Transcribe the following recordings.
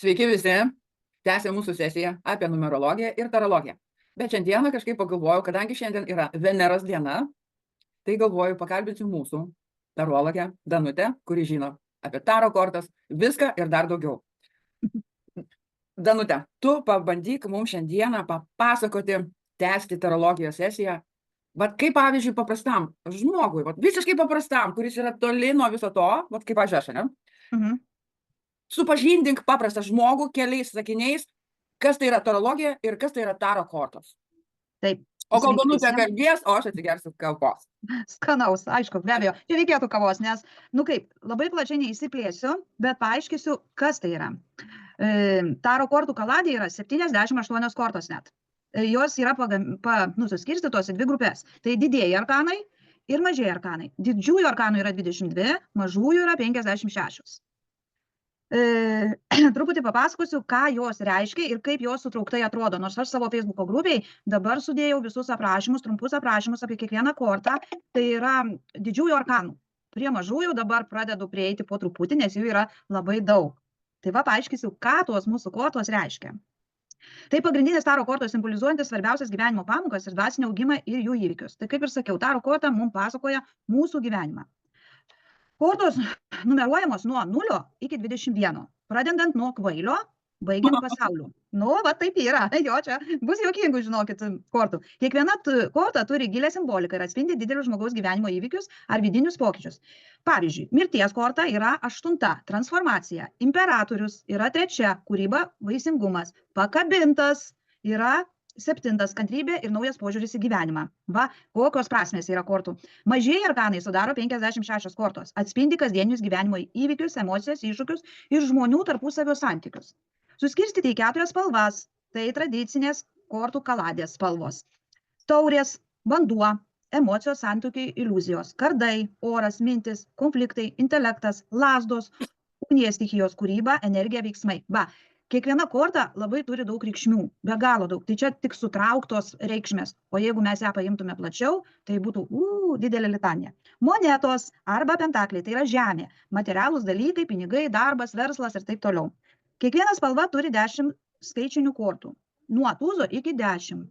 Sveiki visi, tęsė mūsų sesiją apie numerologiją ir tarologiją. Bet šiandieną kažkaip pagalvojau, kadangi šiandien yra Veneros diena, tai galvoju pakalbinsiu mūsų tarologę Danutę, kuri žino apie taro kortas, viską ir dar daugiau. Danute, tu pabandyk mums šiandieną papasakoti, tęsti tarologijos sesiją. Vat kaip pavyzdžiui paprastam žmogui, vat visiškai paprastam, kuris yra toli nuo viso to, vat kaip aš, ne? Supažindink paprastą žmogų keliais sakiniais, kas tai yra tarologija ir kas tai yra taro kortos. Taip. O kol Danutė kalbės, o aš atsigersiu kavos. Skanaus, aišku, be abejo. Čia reikėtų kavos, nes, labai plačiai neįsiplėsiu, bet paaiškisiu, kas tai yra. Taro kortų kaladė yra 78 kortos net. Jos yra suskirstytos į dvi grupės. Tai didieji arkanai ir mažieji arkanai. Didžiųjų arkanų yra 22, mažųjų yra 56. Truputį papasakosiu, ką jos reiškia ir kaip jos sutrauktai atrodo. Nors aš savo Facebooko grupiai dabar sudėjau visus aprašymus, trumpus aprašymus apie kiekvieną kortą. Tai yra didžiųjų arkanų. Prie mažųjų dabar pradedu prieiti po truputį, nes jų yra labai daug. Tai paaiškisiu, ką tos mūsų kortos reiškia. Tai pagrindinės taro kortos simbolizuojantis svarbiausias gyvenimo pamokas ir dvasinį augimą ir jų įvykius. Tai kaip ir sakiau, taro korta mums pasakoja mūsų gyvenimą. Kortos numeruojamos nuo 0 iki 21, pradedant nuo kvailio, baigiant pasauliu. Va taip yra, jo čia bus juokingų, žinokit, kortų. Kiekviena korta turi gilę simboliką ir atspindi didelius žmogaus gyvenimo įvykius ar vidinius pokyčius. Pavyzdžiui, mirties korta yra 8, transformacija, imperatorius yra 3, kūryba, vaisingumas, pakabintas yra 7, kantrybė ir naujas požiūris į gyvenimą. Kokios prasmės yra kortų. Mažieji arkanai sudaro 56 kortos, atspindi kasdienius gyvenimo įvykius, emocijas, iššūkius ir žmonių tarpusavio santykius. Suskirstyti į 4 spalvas, tai tradicinės kortų kaladės spalvos. Taurės, vanduo, emocijos, santykiai, iliuzijos, kardai, oras, mintis, konfliktai, intelektas, lazdos, ugnies stichijos, kūryba, energija, veiksmai. Kiekviena korta labai turi daug reikšmių, be galo daug. Tai čia tik sutrauktos reikšmės. O jeigu mes ją paimtume plačiau, tai būtų didelė litanija. Monetos arba pentakliai, tai yra žemė, materialūs dalykai, pinigai, darbas, verslas ir taip toliau. Kiekviena spalva turi 10 skaičinių kortų, nuo tūzo iki 10.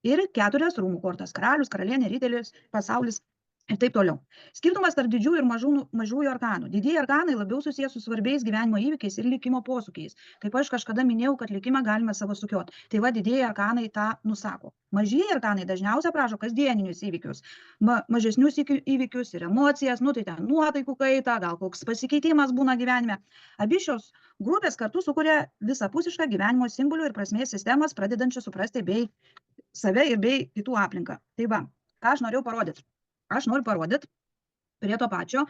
Ir 4 rūmų kortas, karalius, karalienė, rytelis, pasaulis ir taip toliau. Skirtumas tarp didžiųjų ir mažųjų arkanų. Didieji arkanai labiau susijęs su svarbiais gyvenimo įvykiais ir likimo posūkiais. Kaip aš kažkada minėjau, kad likimą galime savo sukioti. Tai didieji arkanai tą nusako. Mažieji arkanai dažniausiai aprašo kasdieninius įvykius, mažesnius įvykius ir emocijas, tai ten nuotaikų kaita, gal koks pasikeitimas būna gyvenime. Abi šios grupės kartu sukuria visapusišką gyvenimo simbolių ir prasmės sistemas, pradedančią suprasti bei save ir bei kitų aplinką. Tai ką aš norėjau parodyti? Aš noriu parodyti prie to pačio,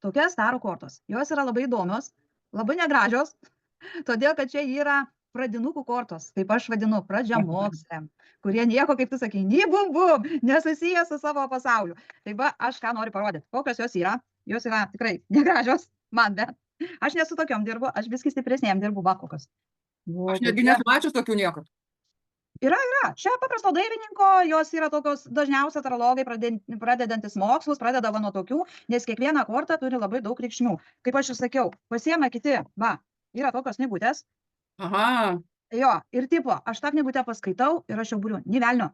tokias taro kortos. Jos yra labai įdomios, labai negražios, todėl, kad čia yra pradinukų kortos, kaip aš vadinu, pradžiamokslė, kurie nieko, kaip tu sakai, nei bum, nesusiję su savo pasauliu. Tai aš ką noriu parodyti, kokios jos yra tikrai negražios, man, bet aš nesu tokiom dirbu, aš viskai stipresnėm dirbu, kokios. Aš netgi nesu mačius tokių niekur. Yra. Čia paprasto dailininko, jos yra tokios dažniausiai tarologai pradedantis mokslus, pradeda nuo tokių, nes kiekviena korta turi labai daug reikšmių. Kaip aš jau sakiau, pasiema kiti, yra tokios knygutės. Aha. Jo, ir aš tą knygutę paskaitau ir aš jau būriu, nė velnio,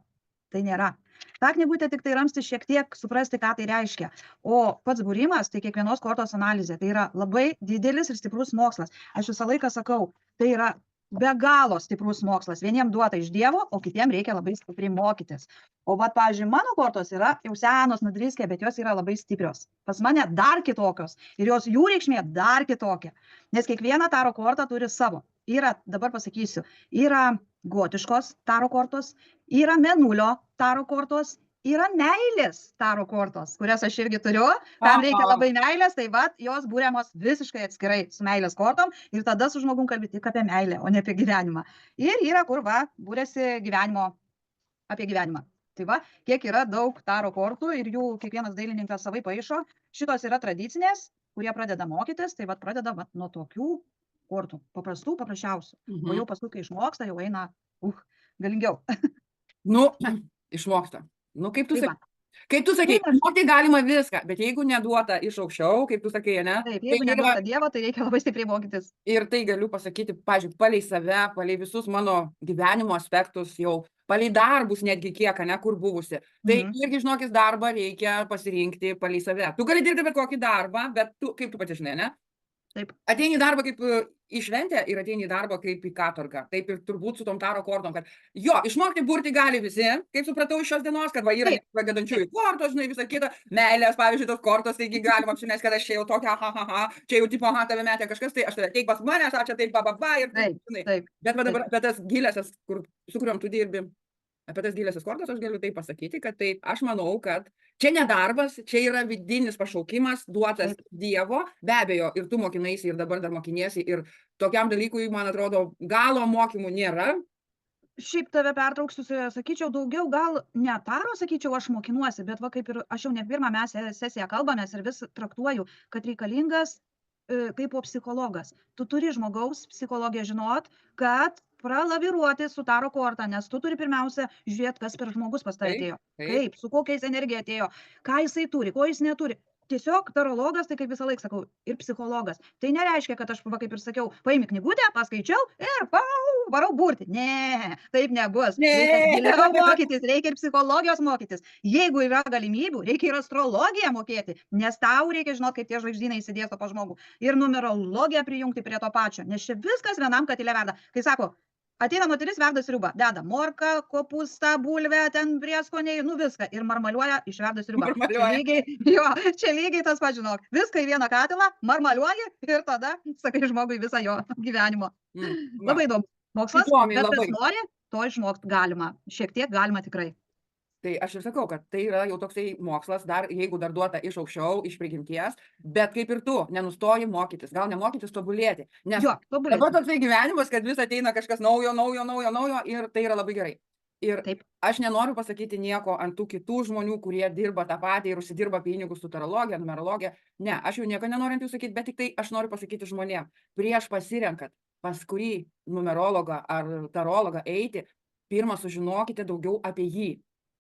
tai nėra. Ta knygutė tik tai ramsti šiek tiek suprasti, ką tai reiškia. O pats būrimas, tai kiekvienos kortos analizė, tai yra labai didelis ir stiprus mokslas. Aš visą laiką sakau, tai yra be galo stiprus mokslas. Vieniem duota iš Dievo, o kitiem reikia labai stipriai mokytis. O pavyzdžiui, mano kortos yra jau senos, nudriskė, bet jos yra labai stiprios. Pas mane dar kitokios ir jų reikšmė dar kitokia. Nes kiekviena taro korta turi savo. Dabar pasakysiu, yra gotiškos taro kortos, yra mėnulio taro kortos, yra meilės taro kortos, kurias aš irgi turiu, tam reikia labai meilės, tai jos būriamos visiškai atskirai su meilės kortom ir tada su žmogum kalbi tik apie meilę, o ne apie gyvenimą. Ir yra, kur būrėsi apie gyvenimą. Tai kiek yra daug taro kortų ir jų kiekvienas dailininkas savai paišo. Šitos yra tradicinės, kurie pradeda mokytis, tai pradeda nuo tokių kortų, paprasčiausių. O jau paskui, kai išmoksta, jau eina galingiau. Išmoksta. Kaip tu sakai, Kaip tu sakei, Eina, išmokti galima viską, bet jeigu neduota iš aukščiau, kaip tu sakei, ne? taip, Tai jeigu yra, neduota Dievo, tai reikia labai stipriai mokytis. ir tai galiu pasakyti, pavyzdžiui, palei save, palei visus mano gyvenimo aspektus jau, palei darbus netgi kiek, ne, kur buvusi. Tai Mhm. irgi, žinokis, darbą reikia pasirinkti palei save. Tu gali dirbti bet kokį darbą, bet tu, kaip tu pati žinai, ne? Taip, Ateini į darbą kaip į šventę ir ateini į darbą kaip į katorgą. Taip ir turbūt su tom taro kortom, kad jo, išmokti burti gali visi, kaip supratau iš šios dienos, kad va yra taip, vedančiųjų kortos, žinai, visa kita, meilės, pavyzdžiui, tos kortos, taigi galima apsimesti, kad aš čia jau tokia, čia jau tipo, tave metė kažkas, tai aš tave teik pas mane, aš čia taip, ir tu, taip, žinai. taip, Bet va taip. dabar apie tas gilesias, su kuriuom tu dirbi, apie tas gilesias kortas aš galiu taip pasakyti, kad taip, aš manau, kad čia ne darbas, čia yra vidinis pašaukimas duotas Taip. Dievo, be abejo, ir tu mokinaisi, ir dabar dar mokiniesi, ir tokiam dalykui, man atrodo, galo mokymų nėra. Šiaip tave pertrauksiu, sakyčiau, daugiau gal ne taro, sakyčiau, aš mokinuosi, bet va kaip ir aš jau ne pirmą mes sesiją kalbamės ir vis traktuoju, kad reikalingas kaipo psichologas. Tu turi žmogaus psichologiją žinot, kad pralaviruoti su taro korta, nes tu turi pirmiausia žiūrėti, kas per žmogus pas tave Taip, atėjo. taip. Kaip, su kokiais energija atėjo, ką jisai turi, ko jis neturi. Tiesiog tarologas, tai kaip visą laiką sakau, ir psichologas. Tai nereiškia, kad aš, va, kaip ir sakiau, paimi knygutę, paskaičiau ir varau burti. Ne, taip nebus. Reikia Ne. giliau mokytis, reikia ir psichologijos mokytis. Jeigu yra galimybių, reikia ir astrologiją mokėti, nes tau reikia žinot, kaip tie žvaigždynai įsidėsto pas žmogų. Ir numerologiją prijungti prie to pačio, nes čia viskas vienam katile verda. Kai sako, ateina moteris, verda sriubą, deda morką, kopūstą, bulvę, ten prieskoniai, nu viską, ir marmaliuoja išverda sriubą. Marmaliuoja. Čia lygiai tas pats, žinok, viską į vieną katilą, marmaliuoji ir tada sakai žmogui visą jo gyvenimo. Labai įdomu. Mokslas, Įdomiai bet kas labai. nori, to išmokt galima. Šiek tiek galima tikrai. Tai aš ir sakau, kad tai yra jau toksai mokslas, dar jeigu dar duota iš aukščiau, iš prigimties, bet kaip ir tu, nenustoji mokytis, gal ne mokytis, tobulėti. Nes Jo, dabar tobulėti. toksai gyvenimas, kad vis ateina kažkas naujo ir tai yra labai gerai. Ir Taip. aš nenoriu pasakyti nieko ant tų kitų žmonių, kurie dirba tą patį ir užsidirba pinigus su tarologija, numerologija. Ne, aš jau nieko nenoriu ant jų sakyti, bet tik tai aš noriu pasakyti žmonėm, prieš pasirenkat pas kurį numerologą ar tarologą eiti, pirmą sužinokite daugiau apie jį.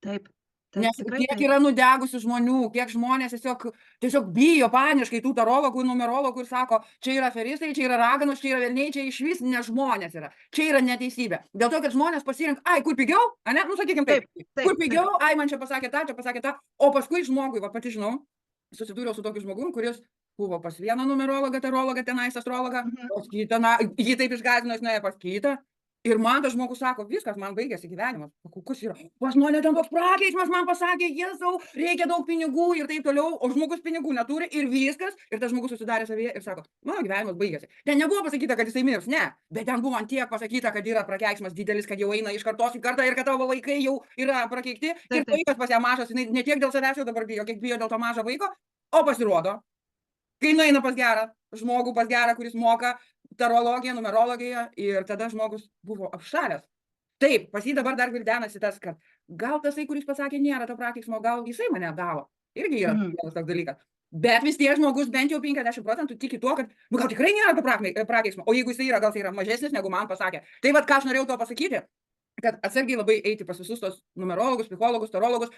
Taip. Nes Tikrai kiek taip. yra nudegusių žmonių, kiek žmonės tiesiog bijo paniškai tų tarologų, numerologų ir sako, čia yra aferistai, čia yra raganos, čia yra velniai, čia išvis ne žmonės yra. Čia yra neteisybė. Dėl to, kad žmonės pasirink, ai, kur pigiau, ane, nu sakykim taip, kur pigiau, ai, man čia pasakė tą, o paskui žmogui, va pati žinau, susidūriau su tokiu žmogum, kuris buvo pas vieną numerologą, tarologą, tenais astrologą, pas kitą, jį taip išgąsdino, jis nuėjo pas kitą. Ir man tas žmogus sako, viskas, man baigėsi gyvenimas. Sakau, kas yra? Pas mane ten toks prakeiksmas, man pasakė, Jėzau, reikia daug pinigų ir taip toliau, o žmogus pinigų neturi ir viskas. Ir tas žmogus susidarė savyje ir sako, mano gyvenimas baigėsi. Ten nebuvo pasakyta, kad jisai mirs, ne. Bet ten buvo ant tiek pasakyta, kad yra prakeiksmas didelis, kad jau eina iš kartos į kartą ir kad tavo vaikai jau yra prakeikti. Ir vaikas pas ją mažas, jinai ne tiek dėl savęs jau dabar bijo, kiek bijo dėl to mažo vaiko. O pasirodo, kai nueina pas gerą žmogų, pas gerą, kuris moka tarologiją, numerologiją, ir tada žmogus buvo apšalęs. Taip, pas jį dabar dar vildenasi tas, kad gal tasai, kuris pasakė, nėra to prakeiksmo, gal jisai mane gavo. Irgi yra vienas toks dalykas. Bet vis tiek žmogus bent jau 50% tiki tuo, kad gal tikrai nėra to prakeiksmo, o jeigu jisai yra, gal tai yra mažesnis, negu man pasakė. Tai vat ką aš norėjau to pasakyti, kad atsargiai labai eiti pas visus tos numerologus, psichologus, tarologus.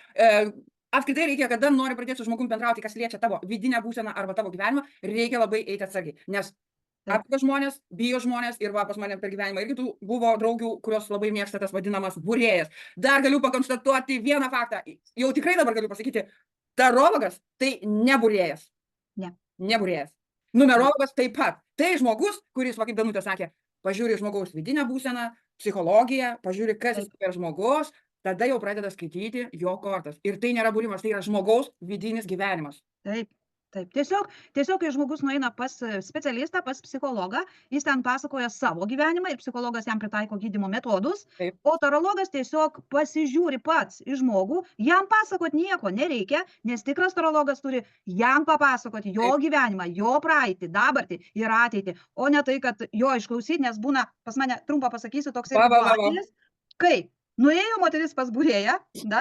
Apskritai reikia, kada nori pradėti su žmogum bendrauti, kas liečia tavo vidinę būseną arba tavo gyvenimą, reikia labai eiti atsargiai, nes apie žmonės, bijo žmonės ir va pas mane per gyvenimą irgi tų buvo draugių, kurios labai mėgsta tas vadinamas būrėjas. Dar galiu pakonstatuoti vieną faktą, jau tikrai dabar galiu pasakyti, tarologas tai ne būrėjas. Ne. Ne būrėjas. Numerologas taip pat. Tai žmogus, kuris, va kaip Danutė sakė, pažiūri žmogaus vidinę būseną, psichologiją, pažiūri, kas jis per žmogus, tada jau pradeda skaityti jo kortas. Ir tai nėra būrimas, tai yra žmogaus vidinis gyvenimas. Taip. Taip, tiesiog, kai žmogus nueina pas specialistą, pas psichologą, jis ten pasakoja savo gyvenimą ir psicologas jam pritaiko gydymo metodus, o tarologas tiesiog pasižiūri pats į žmogų, jam pasakot nieko nereikia, nes tikras tarologas turi jam papasakoti jo gyvenimą, jo praeitį, dabartį ir ateitį, o ne tai, kad jo išklausyti, nes būna, pas mane, trumpą pasakysiu, toks ir atvejis, kai nuėjo moteris pas būrėją,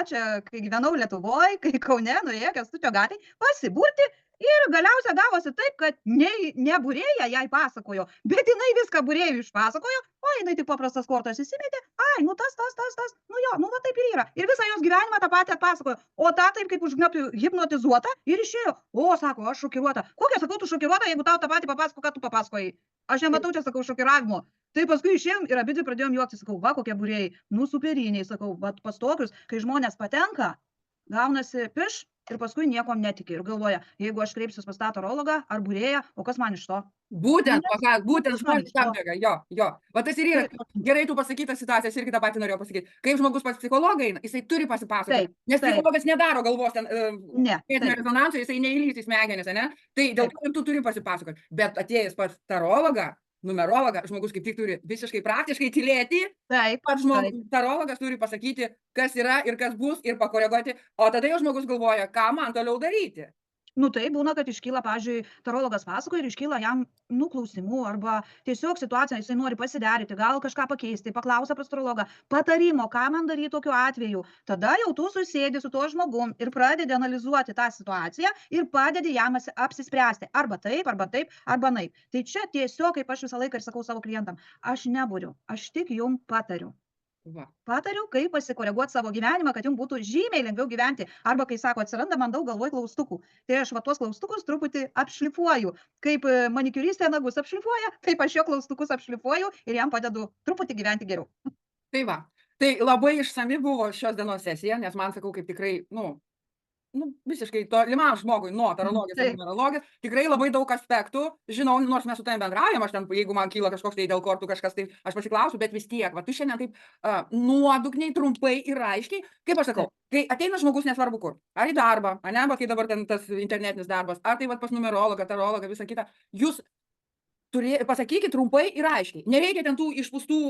čia kai gyvenau Lietuvoje, kai Kaune nuėjo Kęstučio gatvėj, pasiburti. Ir galiausia gavosi taip, kad ne būrėja jai pasakojo, bet jinai viską būrėjui išpasakojo, o jinai tik paprastas kortas įsimetė, ai, nu tas, nu jo, nu va taip ir yra. Ir visą jos gyvenimą tą patį atpasakojo. O ta taip kaip hipnotizuota ir išėjo. O, sako, aš šokiruota. Kokia, sakau, tu šokiruota, jeigu tau tą patį papasako, ką tu papasakojai? Aš nematau čia, sakau, šokiravimo. Tai paskui išėjom ir abidvi pradėjom juoktis, sakau, va kokie būrėjai, nu superiniai, sakau, va pas tokius, kai žmonės patenka, gaunasi piš ir paskui niekuom netiki ir galvoja, jeigu aš kreipsiuos pas tą tarologą ar būrėją, o kas man iš to? Būtent, būtent kas man žmonės iš to? apdega, jo. Va tas ir yra, gerai tu pasakytas situacijas, irgi tą patį norėjau pasakyti. Kaip žmogus pas psichologą eina, jisai turi pasipasakoti, Taip, nes taip. psichologas nedaro galvos ten Ne, magnetinio taip. rezonanso, jisai neįlys į smegenis, ane? Tai dėl to ir tu turi pasipasakoti. Bet atėjęs pas tarologą, numerologą, žmogus kaip tik turi visiškai praktiškai tylėti, Taip, pats tarologas turi pasakyti, kas yra ir kas bus ir pakoreguoti, o tada jau žmogus galvoja, ką man toliau daryti. nu tai būna, kad iškyla, pavyzdžiui, tarologas pasakoja ir iškyla jam, nu, klausimų arba tiesiog situacija, jisai nori pasiderinti, gal kažką pakeisti, paklausia pas tarologą patarimo, ką man daryti tokiu atveju. Tada jau tu susėdi su tuo žmogum ir pradedi analizuoti tą situaciją ir padedi jam apsispręsti arba taip, arba naip. Tai čia tiesiog, kaip aš visą laiką ir sakau savo klientam, aš neburiu, aš tik jum patariu. Va. Patariu, kaip pasikoreguoti savo gyvenimą, kad jums būtų žymiai lengviau gyventi. Arba, kai sako, atsiranda man daug galvoj klaustukų. Tai aš va tuos klaustukus truputį apšlifuoju. Kaip manikiuristė nagus apšlifuoja, taip aš jo klaustukus apšlifuoju ir jam padedu truputį gyventi geriau. Tai va. Tai labai išsami buvo šios dienos sesija, nes man, sakau, kaip tikrai, visiškai tolimam žmogui nuo tarologijos ir numerologijos, tikrai labai daug aspektų, žinau, nors mes su tavim bendraujam, aš ten, jeigu man kyla kažkoks tai dėl kortų kažkas, tai aš pasiklausiu, bet vis tiek, va, tu šiandien taip nuodugniai, trumpai ir aiškiai, kaip aš sakau, kai ateina žmogus nesvarbu kur, ar į darbą, ane, va, kai dabar ten tas internetinis darbas, ar tai va pas numerologą, tarologą, visą kitą, jūs pasakykit trumpai ir aiškiai, nereikia ten tų išpūstų,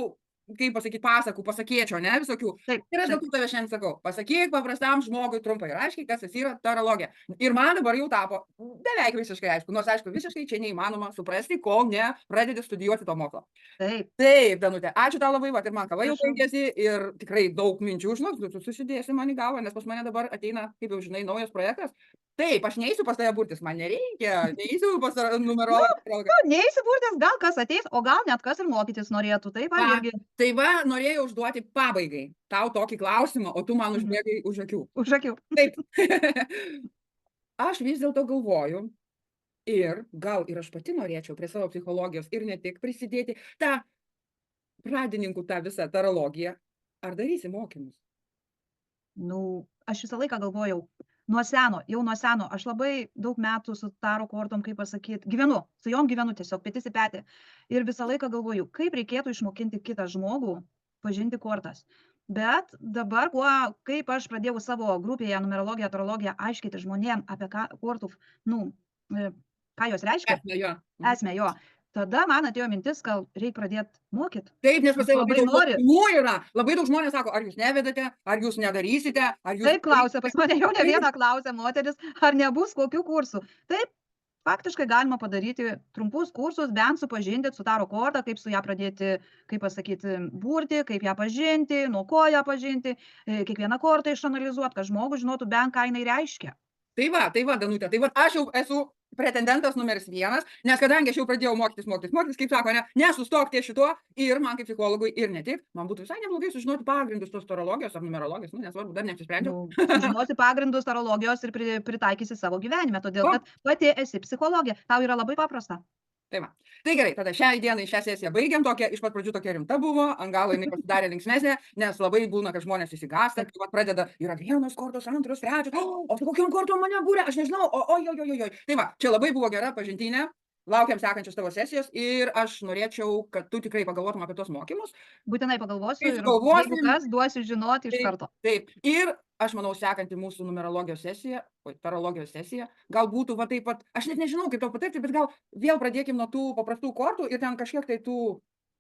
kaip pasakyti, pasakų, pasakėčio, ne, visokių. Ir aš dėl to tave šiandien sakau, pasakyk paprastam žmogui trumpai ir aiškiai, kas jis yra tarologija. Ir man dabar jau tapo beveik visiškai aišku, nors aišku, visiškai čia neįmanoma suprasti, kol ne pradedi studijuoti to mokslo. Taip, Danute, ačiū tau labai, va, ir man kava jau baigėsi ir tikrai daug minčių, žinok, tu susidėsi man į galvą, nes pas mane dabar ateina, kaip jau žinai, naujas projektas. Taip, aš neįsiu pas tave burtis, man nereikia, neįsiu pas numerologą. Neįsiu burtis, gal kas ateis, o gal net kas ir mokytis norėtų, taip, ar irgi. Tai va, norėjau užduoti pabaigai tau tokį klausimą, o tu man užbėgai už akių. Už akių. Taip. Aš vis dėlto galvoju ir gal ir aš pati norėčiau prie savo psichologijos ir ne tik prisidėti tą pradininkų, tą visą tarologiją. Ar darysi mokymus? Nu, aš visą laiką galvojau, jau nuo seno, aš labai daug metų su taro kortom, kaip pasakyti, su jom gyvenu tiesiog petis į petį. Ir visą laiką galvoju, kaip reikėtų išmokinti kitą žmogų pažinti kortas. Bet dabar, kaip aš pradėjau savo grupėje numerologiją, tarologiją aiškinti žmonėm apie kortų, ką jos reiškia, esmę jo. Tada man atėjo mintis, gal reikia pradėti mokyti. Taip, nes pas tai labai daug yra. Labai daug žmonės sako, ar jūs nevedate, ar jūs nedarysite, ar jūs... Taip klausia, pas mane jau ne vieną klausia moteris, ar nebus kokių kursų. Taip, faktiškai galima padaryti trumpus kursus, bent supažinti su taro korta, kaip su ją pradėti, kaip pasakyti, burti, kaip ją pažinti, nuo ko ją pažinti, kiekvieną kortą išanalizuoti, kad žmogus žinotų bent, ką jinai reiškia. Tai va, Danute, tai va, aš jau esu pretendentas numeris 1, nes kadangi aš jau pradėjau mokytis, kaip sako, nesustok ties šituo ir man kaip psichologui ir ne tik, man būtų visai neblogai sužinoti pagrindus tos tarologijos ar numerologijos, nesvarbu, dar neapsisprendžiau. Sužinoti pagrindus tarologijos ir pritaikysi savo gyvenime, todėl kad pati esi psichologė, tau yra labai paprasta. Tai va. Tai gerai, tada šią sesiją baigiam, iš pat pradžių tokia rimta buvo, ant galo jinai pasidarė linksmesnė, nes labai būna, kad žmonės įsigąsta, kai pradeda, yra 1 kortos, 2, 3, o tai kokiom kortom mane būrė, aš nežinau, oi. Tai va, čia labai buvo gera pažintinė, laukiam sekančios tavo sesijos ir aš norėčiau, kad tu tikrai pagalvotum apie tos mokymus. Būtinai pagalvosiu ir jeigu kas, duosiu žinoti iš karto. Taip, ir aš manau, sekanti mūsų numerologijos sesija, tarologijos sesija, gal būtų va taip pat, aš net nežinau, kaip to patarti, bet gal vėl pradėkim nuo tų paprastų kortų ir ten kažkiek tai tų...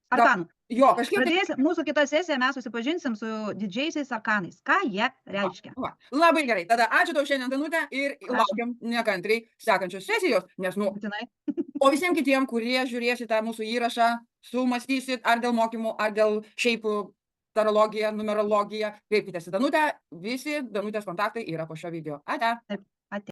Arkanų. Jo, kažkiek tai... Mūsų kitą sesiją mes susipažinsim su didžiaisiais arkanais. Ką jie reiškia? Labai gerai, tada ačiū tau šiandien, Danute, ir laukiam nekantriai sekančios sesijos, nes, Būtinai. O visiems kitiems, kurie žiūrės į tą mūsų įrašą, sumąstysit ar dėl mokymų, ar dėl šiaip tarologija, numerologija, kreipkitės į Danutę, visi Danutės kontaktai yra po šio video. Ate. Taip.